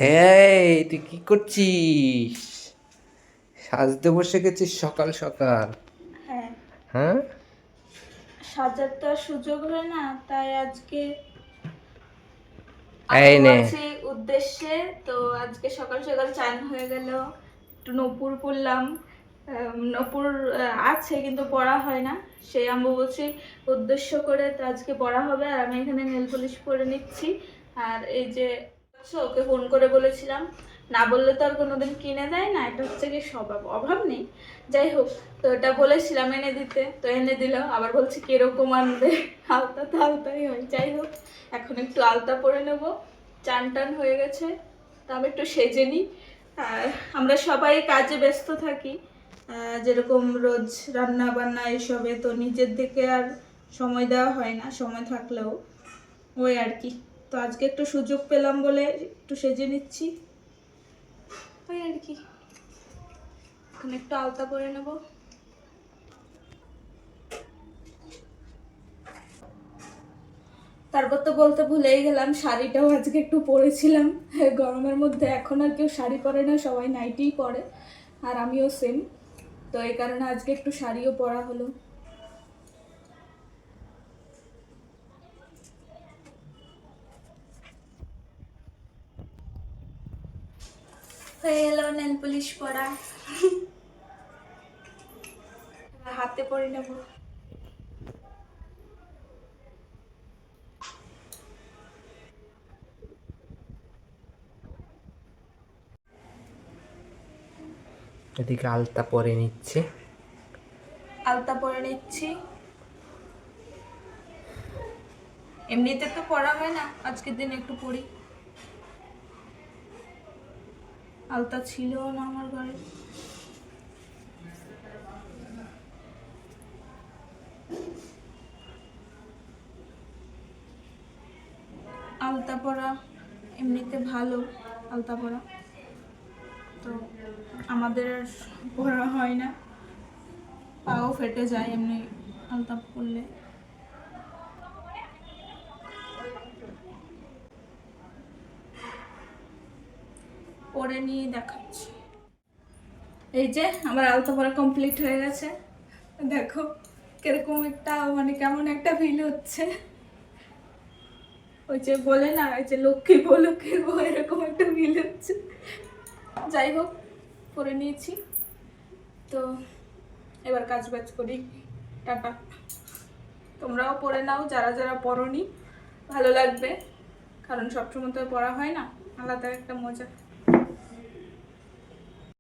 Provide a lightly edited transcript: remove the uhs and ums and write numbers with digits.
এই তুই কি করছিস? সাজতে বসে গেছিস সকাল সকাল? হ্যাঁ, হ্যাঁ, সাজার তো আর সুযোগ হয় না, তাই আজকে এই আম্মু নে। আছে উদ্দেশ্যে। তো আজকে সকাল সকাল চান হয়ে গেল, একটু নূপুর পরলাম। নূপুর আছে কিন্তু পরা হয় না, সেই আম্মু বলছি উদ্দেশ্য করে তো আজকে পরা হবে। আর আমি এখানে নেল পলিশ পরে নিচ্ছি। আর এই যে ওকে ফোন করে বলেছিলাম, না বললে তো আর কোনোদিন কিনে দেয় না, এটা হচ্ছে কি স্বভাব, অভাব নেই। যাই হোক, তো এটা বলেছিলাম এনে দিতে, তো এনে দিল। আবার বলছি কিরকম আনবে, আলতা তো আলতাই হয়। যাই হোক, এখন একটু আলতা পরে নেব। চান টান হয়ে গেছে, তা আমি একটু সেজে নিই। আর আমরা সবাই কাজে ব্যস্ত থাকি, যেরকম রোজ রান্না বান্না এসবে, তো নিজের দিকে আর সময় দেওয়া হয় না, সময় থাকলেও ওই আর কি। তো আজকে একটু সুযোগ পেলাম বলে একটু সেজে নিচ্ছি, ওই আর কি। এখন একটু আলতা করে নেব। তারপর তো বলতে ভুলেই গেলাম, শাড়িটাও আজকে একটু পরেছিলাম। গরমের মধ্যে এখন আর কেউ শাড়ি পরে না, সবাই নাইটিই পরে, আর আমিও সেম। তো এই কারণে আজকে একটু শাড়িও পরা হলো। হয়ে গেল নেল পলিশ পরা, হাতে পরে নেব। এদিকে আলতা পরে নিচ্ছে। আলতা পরে নিচ্ছি। এমনিতে তো পরা হয় না, আজকের দিন একটু পরি। আলতা ছিল না আমার ঘরে। আলতা পরা এমনিতে ভালো, আলতা পরা তো আমাদের পরা হয় না, পাও ফেটে যায় এমনি আলতা পরলে। পরে নিয়ে দেখাচ্ছি। এই যে আমার আলতা পরা কমপ্লিট হয়ে গেছে, দেখো কিরকম একটা, মানে কেমন একটা ফিল হচ্ছে। ওই যে বলে না, ওই যে লক্ষ্মী বউ লক্ষ্মী বউ, এরকম একটা ফিল হচ্ছে। যাই হোক, পরে নিয়েছি তো এবার কাজ বাজ করি। টাটা। তোমরাও পরে নাও, যারা যারা পরনি, ভালো লাগবে, কারণ সবসময় তো পড়া হয় না, আলাদা একটা মজা।